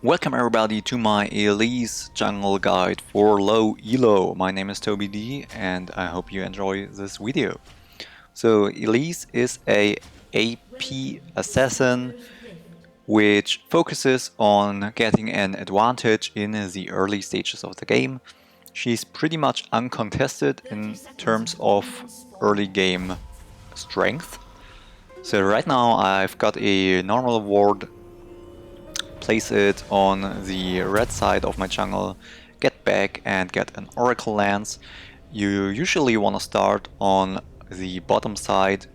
Welcome everybody to my Elise jungle guide for low elo. My name is TobeyD and I hope you enjoy this video. So Elise is a AP assassin which focuses on getting an advantage in the early stages of the game. She's pretty much uncontested in terms of early game strength. So right now I've got a normal ward. Place it on the red side of my jungle, get back and get an Oracle Lance. You usually want to start on the bottom side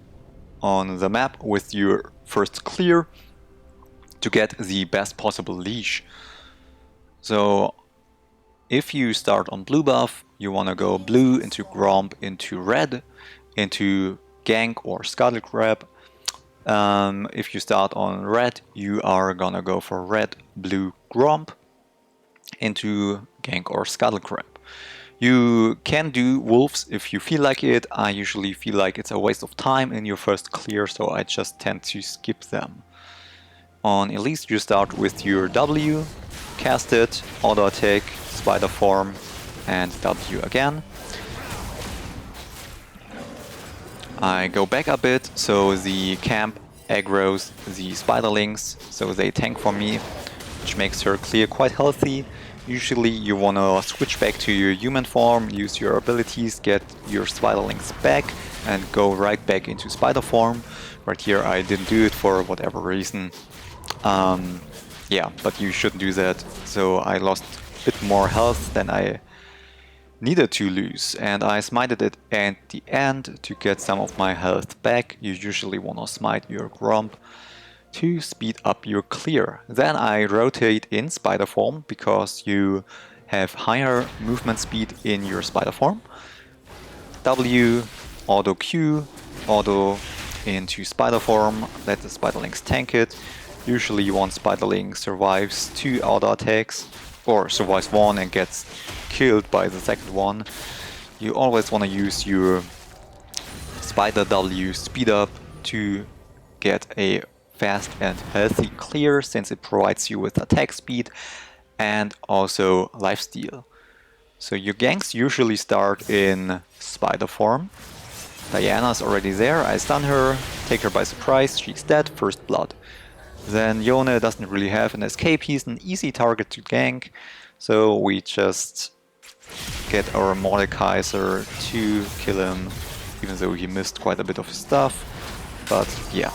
on the map with your first clear to get the best possible leash. So if you start on blue buff, you want to go blue into Gromp into red, into Gank or Scuttle Crab. If you start on red, you are gonna go for red, blue, Gromp into Gank or Scuttle Crab. You can do wolves if you feel like it. I usually feel like it's a waste of time in your first clear, so I just tend to skip them. On Elise, you start with your W, cast it, auto attack, spider form, and W again. I go back a bit, so the camp aggroes the spiderlings, so they tank for me, which makes her clear quite healthy. Usually you wanna switch back to your human form, use your abilities, get your spiderlings back, and go right back into spider form. Right here I didn't do it for whatever reason. Yeah, but you shouldn't do that. So I lost a bit more health than I needed to lose, and I smited it at the end to get some of my health back. You usually want to smite your Gromp to speed up your clear. Then I rotate in spider form because you have higher movement speed in your spider form. W, auto Q, auto into spider form, let the spiderlings tank it. Usually one spiderling survives 2 auto attacks, or survives 1 and gets killed by the second one. You always want to use your spider W speed up to get a fast and healthy clear, since it provides you with attack speed and also lifesteal. So your ganks usually start in spider form. Diana's already there, I stun her, take her by surprise, she's dead, first blood. Then Yone doesn't really have an escape, he's an easy target to gank, so we just get our Mordekaiser to kill him, even though he missed quite a bit of his stuff, but yeah.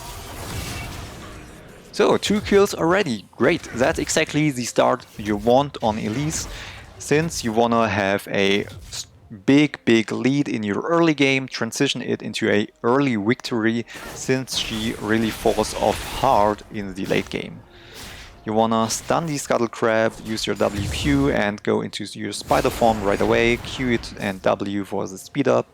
So 2 kills already, great, that's exactly the start you want on Elise, since you wanna have a big lead in your early game, transition it into a early victory, since she really falls off hard in the late game. You wanna stun the Scuttle Crab, use your WQ and go into your spider form right away, Q it and W for the speed up.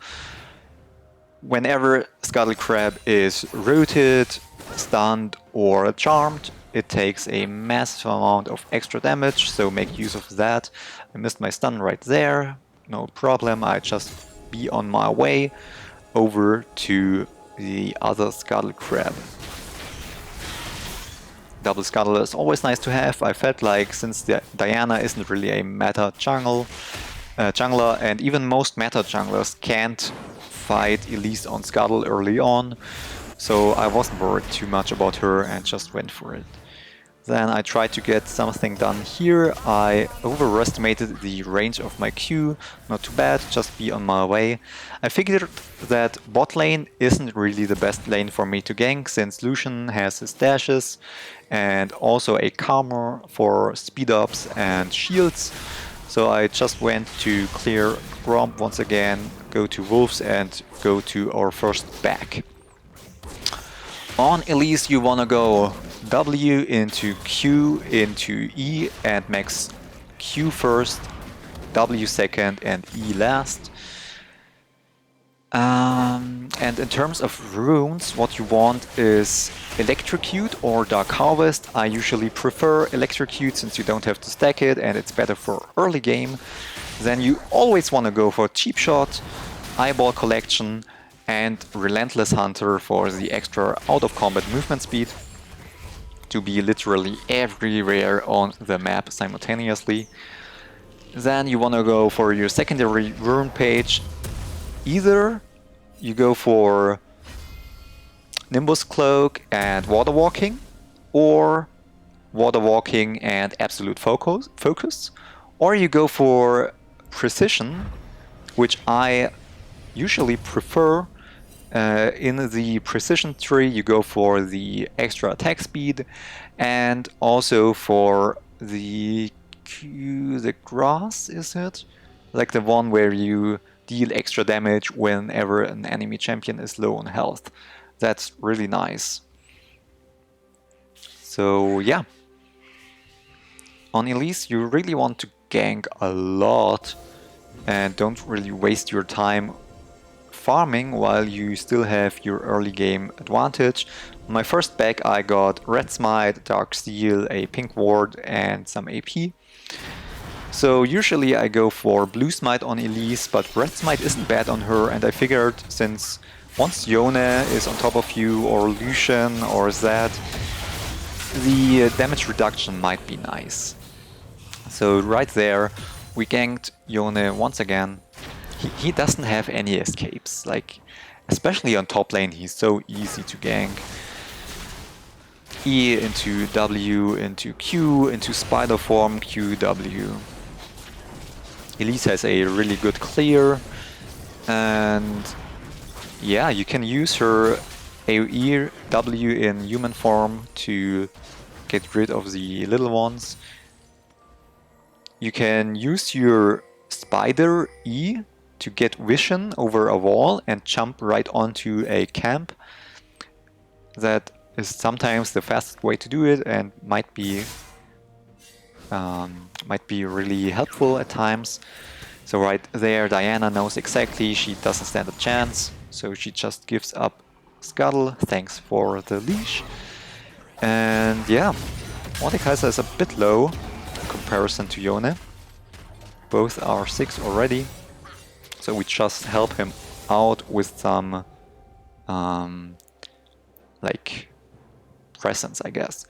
Whenever Scuttle Crab is rooted, stunned or charmed, it takes a massive amount of extra damage, so make use of that. I missed my stun right there. No problem, I just be on my way over to the other Scuttle Crab. Double Scuttle is always nice to have. I felt like since Diana isn't really a meta jungler, and even most meta junglers can't fight Elise on Scuttle early on, so I wasn't worried too much about her and just went for it. Then I tried to get something done here. I overestimated the range of my Q, not too bad, just be on my way. I figured that bot lane isn't really the best lane for me to gank, since Lucian has his dashes and also a calmer for speed ups and shields. So I just went to clear Gromp once again, go to Wolves and go to our first back. On Elise you wanna go W into Q into E and max Q first, W second and E last. And in terms of runes, what you want is Electrocute or Dark Harvest. I usually prefer Electrocute since you don't have to stack it and it's better for early game. Then you always want to go for Cheap Shot, Eyeball Collection and Relentless Hunter for the extra out of combat movement speed. to be literally everywhere on the map simultaneously. Then you want to go for your secondary rune page. Either you go for Nimbus Cloak and Water Walking, or Water Walking and Absolute Focus, or you go for Precision, which I usually prefer. In the Precision tree, you go for the extra attack speed, and also for the Coup de Grace, is it? Like the one where you deal extra damage whenever an enemy champion is low on health. That's really nice. So yeah. On Elise, you really want to gank a lot and don't really waste your time farming while you still have your early game advantage. On my first back I got Red Smite, Dark Steel, a Pink Ward and some AP. So usually I go for Blue Smite on Elise, but Red Smite isn't bad on her, and I figured since once Yone is on top of you, or Lucian or Zed, the damage reduction might be nice. So right there we ganked Yone once again. He doesn't have any escapes, like especially on top lane he's so easy to gank. E into W into Q into Spider Form QW. Elise has a really good clear, and yeah, you can use her AoE W in human form to get rid of the little ones. You can use your Spider E to get vision over a wall and jump right onto a camp. That is sometimes the fastest way to do it and might be really helpful at times. So right there, Diana knows exactly she doesn't stand a chance, so she just gives up Scuttle. Thanks for the leash. And yeah, Mordekaiser is a bit low in comparison to Yone. Both are 6 already, so we just help him out with some like presence, I guess.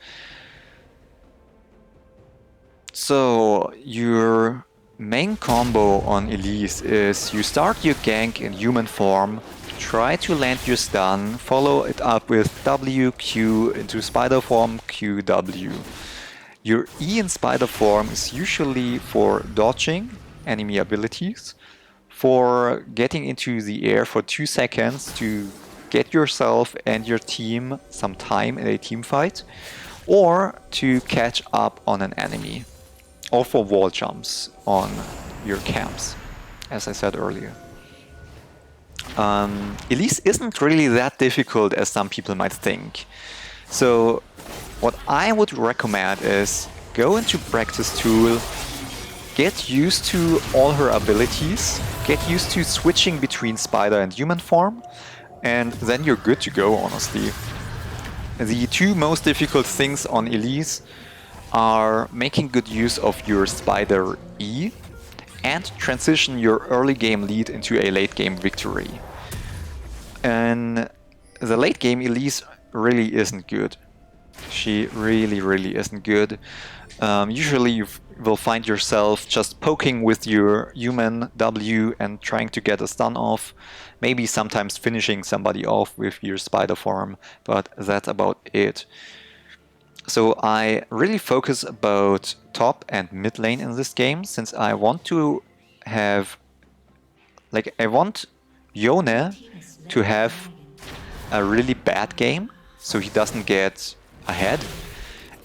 So your main combo on Elise is you start your gank in human form, try to land your stun, follow it up with WQ into spider form QW. Your E in spider form is usually for dodging enemy abilities, for getting into the air for 2 seconds to get yourself and your team some time in a team fight, or to catch up on an enemy, or for wall jumps on your camps, as I said earlier. Elise isn't really that difficult as some people might think. So what I would recommend is go into practice tool, get used to all her abilities, get used to switching between spider and human form, and then you're good to go, honestly. The 2 most difficult things on Elise are making good use of your Spider E and transition your early game lead into a late game victory. And the late game Elise really isn't good. She really isn't good. Usually you will find yourself just poking with your human W and trying to get a stun off, maybe sometimes finishing somebody off with your spider form, but that's about it. So I really focus about top and mid lane in this game, since I want to have, like, I want Yone to have a really bad game, so he doesn't get ahead.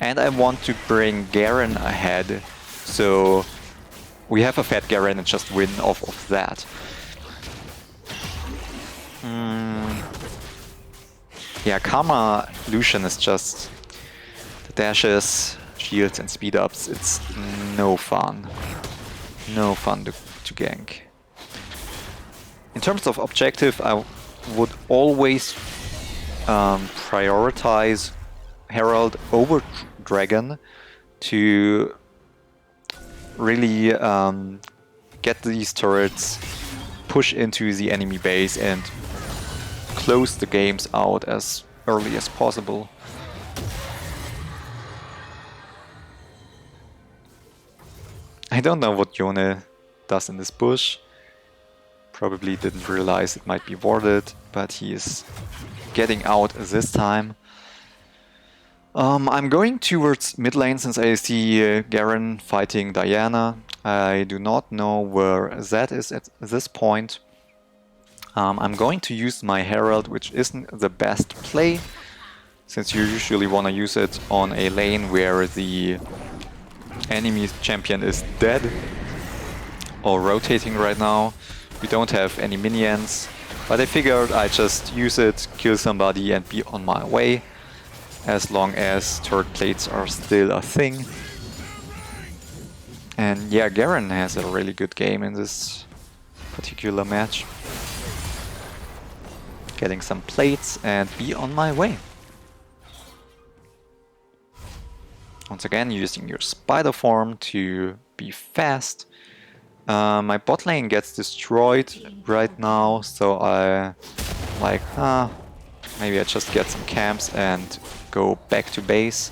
And I want to bring Garen ahead, so we have a fat Garen and just win off of that. Yeah, Karma Lucian is just the dashes, shields and speed ups. It's no fun. No fun to gank. In terms of objective, I would always prioritize Herald over Dragon to really get these turrets, push into the enemy base and close the games out as early as possible. I don't know what Yone does in this bush. Probably didn't realize it might be warded, but he is getting out this time. I'm going towards mid lane since I see Garen fighting Diana. I do not know where Zed is at this point. I'm going to use my Herald, which isn't the best play, since you usually want to use it on a lane where the enemy champion is dead or rotating right now. We don't have any minions, but I figured I'd just use it, kill somebody and be on my way, as long as turret plates are still a thing. And yeah, Garen has a really good game in this particular match. Getting some plates and be on my way. Once again, using your spider form to be fast. My bot lane gets destroyed right now, so I like, maybe I just get some camps and go back to base.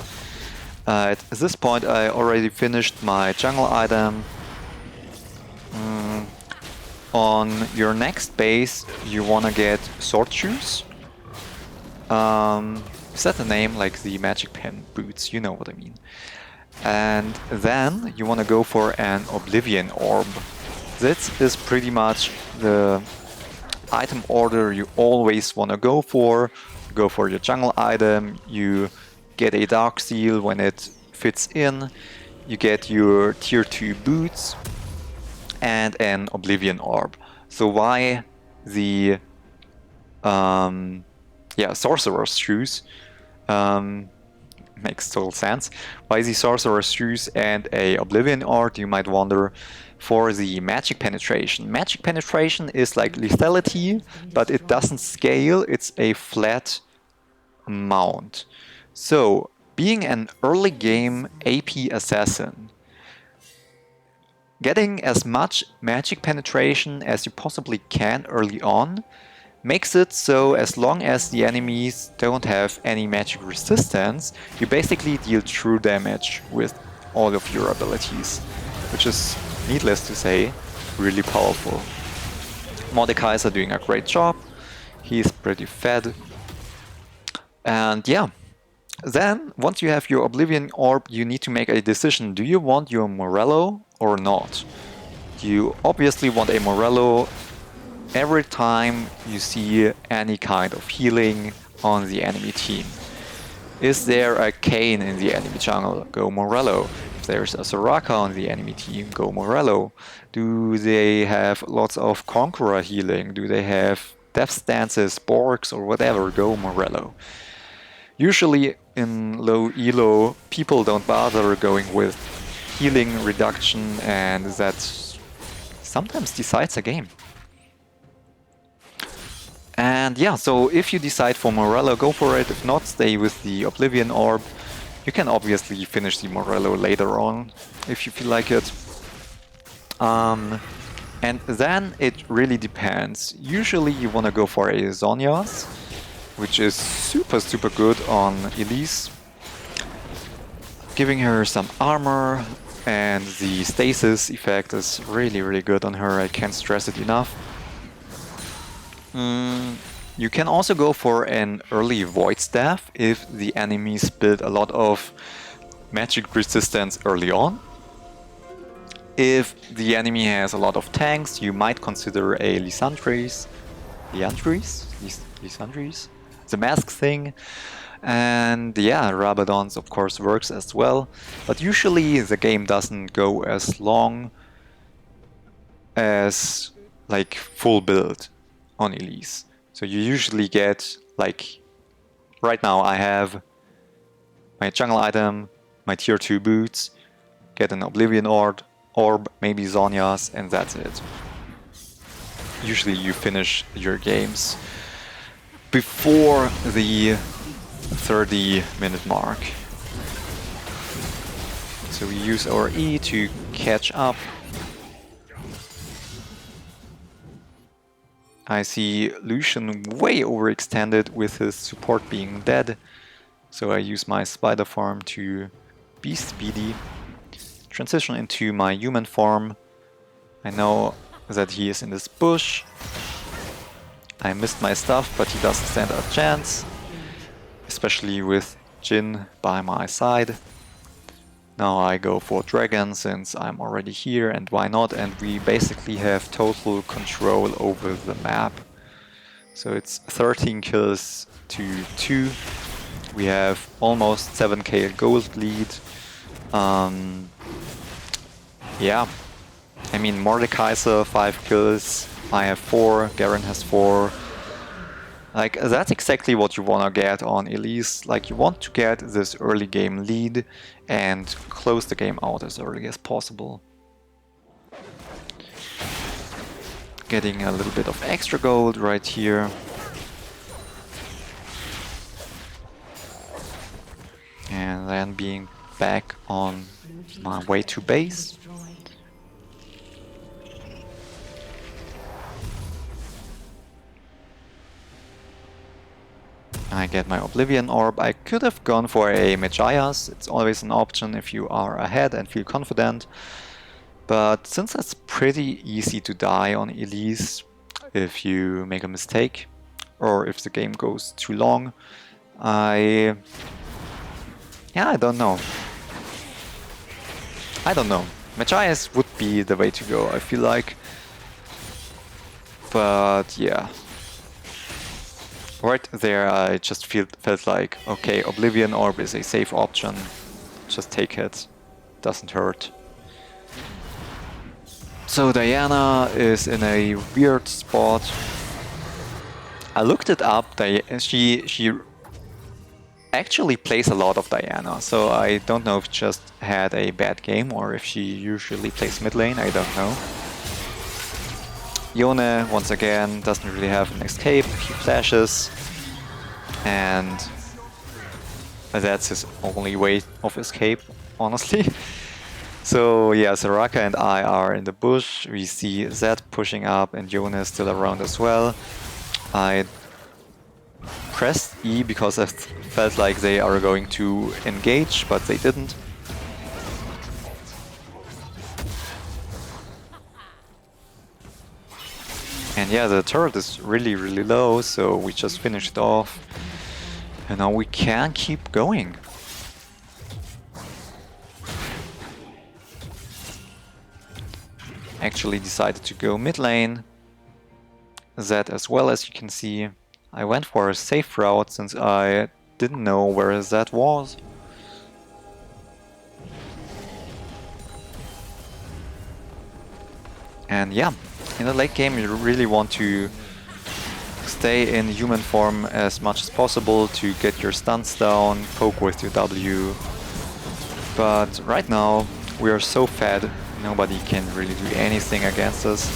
At this point I already finished my jungle item. On your next base you wanna get sword shoes. Is that the name? Like the magic pen boots, you know what I mean. And then you want to go for an Oblivion Orb. This is pretty much the item order you always want to go for. You go for your jungle item, you get a Dark Seal when it fits in, you get your tier 2 boots, and an Oblivion Orb. So why the Sorcerer's Shoes? Makes total sense. Why the Sorcerer's Shoes and a Oblivion Orb, you might wonder. For the Magic Penetration. Magic Penetration is like lethality, but it doesn't scale, it's a flat amount. So, being an early game AP assassin, getting as much Magic Penetration as you possibly can early on makes it so as long as the enemies don't have any magic resistance, you basically deal true damage with all of your abilities, which is, needless to say, really powerful. Mordekaiser are doing a great job, he's pretty fed. And yeah, then once you have your Oblivion Orb, you need to make a decision. Do you want your Morello or not? You obviously want a Morello every time you see any kind of healing on the enemy team. Is there a Kayn in the enemy jungle? Go Morello. If there's a Soraka on the enemy team, go Morello. Do they have lots of Conqueror healing? Do they have Death Stances, Borgs or whatever? Go Morello. Usually in low elo, people don't bother going with healing reduction, and that sometimes decides a game. And yeah, so if you decide for Morello, go for it. If not, stay with the Oblivion Orb. You can obviously finish the Morello later on, if you feel like it. And then it really depends. Usually you want to go for a Zhonya's, which is super good on Elise. Giving her some armor, and the stasis effect is really good on her. I can't stress it enough. You can also go for an early Void Staff if the enemies build a lot of magic resistance early on. If the enemy has a lot of tanks, you might consider a Lysandre's, the mask thing. And yeah, Rabadon's of course works as well, but usually the game doesn't go as long as like full build on Elise. So you usually get, like, right now I have my jungle item, my tier 2 boots, get an Oblivion Orb, maybe Zhonya's, and that's it. Usually you finish your games before the 30-minute mark. So we use our E to catch up. I see Lucian way overextended with his support being dead, so I use my spider farm to be speedy. transition into my human form. I know that he is in this bush. I missed my stuff, but he doesn't stand a chance. Especially with Jhin by my side. Now I go for Dragon since I'm already here, and why not? And we basically have total control over the map. So it's 13 kills to 2. We have almost 7k gold lead. Yeah, I mean Mordekaiser 5 kills, I have 4, Garen has 4. Like, that's exactly what you wanna get on Elise. Like, you want to get this early game lead and close the game out as early as possible. Getting a little bit of extra gold right here. And then being back on my way to base. I get my Oblivion Orb. I could have gone for a Machias. It's always an option if you are ahead and feel confident. But since it's pretty easy to die on Elise if you make a mistake or if the game goes too long, I don't know. Machias would be the way to go, I feel like. But yeah. Right there I just felt like, okay, Oblivion Orb is a safe option. Just take it. Doesn't hurt. So Diana is in a weird spot. I looked it up. She actually plays a lot of Diana, so I don't know if she just had a bad game or if she usually plays mid lane, I don't know. Yone, once again, doesn't really have an escape, he flashes, and that's his only way of escape, honestly. So yeah, Soraka and I are in the bush, we see Zed pushing up and Yone is still around as well. I pressed E because I felt like they are going to engage, but they didn't. And yeah, the turret is really low, so we just finished it off. And now we can keep going. Actually decided to go mid lane. Zed as well, as you can see. I went for a safe route since I didn't know where Zed was. And yeah, in the late game you really want to stay in human form as much as possible to get your stunts down, poke with your W. But right now we are so fed, nobody can really do anything against us.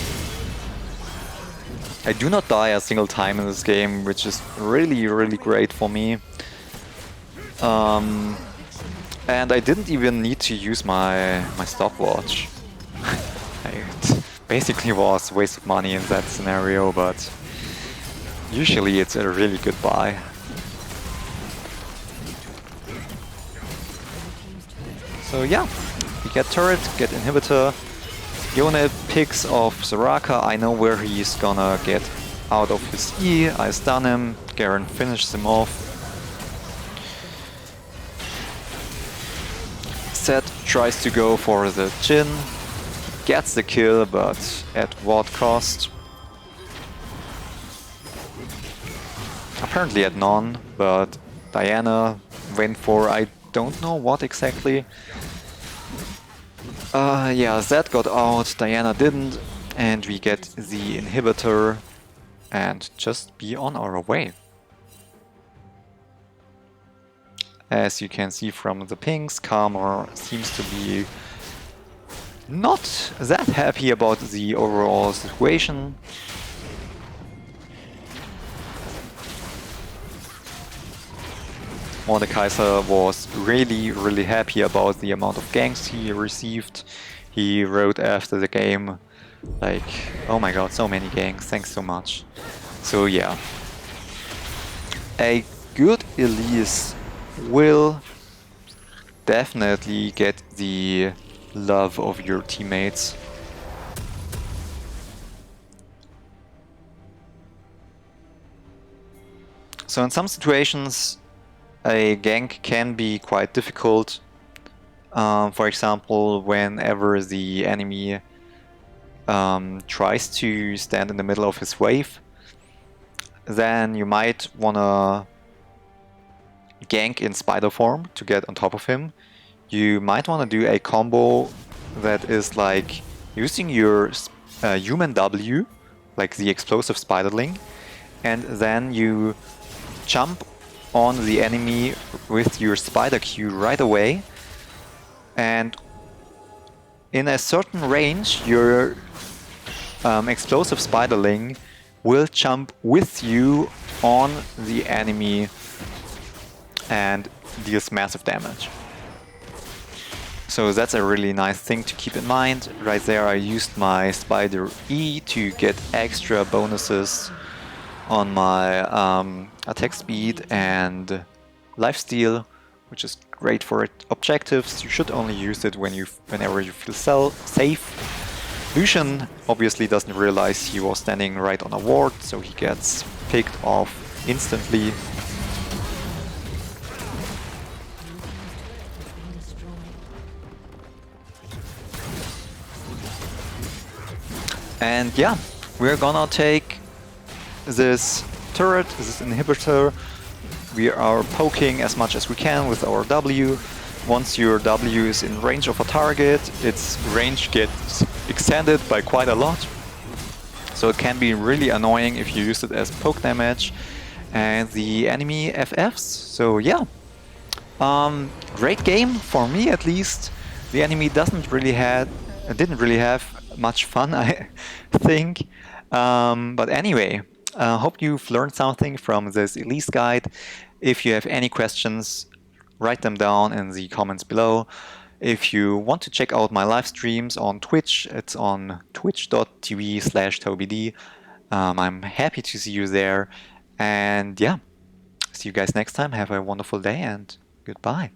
I do not die a single time in this game, which is really great for me. And I didn't even need to use my stopwatch. It basically was a waste of money in that scenario, but usually it's a really good buy. So yeah, we get turret, get inhibitor. Yone picks off Soraka. I know where he's gonna get out of his E. I stun him. Garen finishes him off. Zed tries to go for the Jhin. Gets the kill, but at what cost? Apparently at none, but Diana went for I don't know what exactly. Yeah, Zed got out, Diana didn't, and we get the inhibitor and just be on our way. As you can see from the pings, Karma seems to be not that happy about the overall situation. Mordekaiser was really happy about the amount of ganks he received. He wrote after the game, like, oh my god, so many ganks, thanks so much. So yeah, a good Elise will definitely get the love of your teammates. So in some situations, a gank can be quite difficult. For example, whenever the enemy tries to stand in the middle of his wave, then you might wanna gank in spider form to get on top of him. You might want to do a combo that is like using your human W, like the explosive spiderling, and then you jump on the enemy with your spider Q right away, and in a certain range your explosive spiderling will jump with you on the enemy and deals massive damage. So that's a really nice thing to keep in mind. Right there I used my Spider E to get extra bonuses on my attack speed and lifesteal, which is great for objectives. You should only use it whenever you feel safe. Lucian obviously doesn't realize he was standing right on a ward, so he gets picked off instantly. And yeah, we're gonna take this turret, this inhibitor. We are poking as much as we can with our W. Once your W is in range of a target, its range gets extended by quite a lot. So it can be really annoying if you use it as poke damage. And the enemy FFs, so yeah. Great game, for me at least. The enemy didn't really have much fun, I think. But anyway, hope you've learned something from this Elise guide. If you have any questions, write them down in the comments below. If you want to check out my live streams on Twitch, it's on twitch.tv/TobeyD. I'm happy to see you there. And yeah, see you guys next time. Have a wonderful day and goodbye.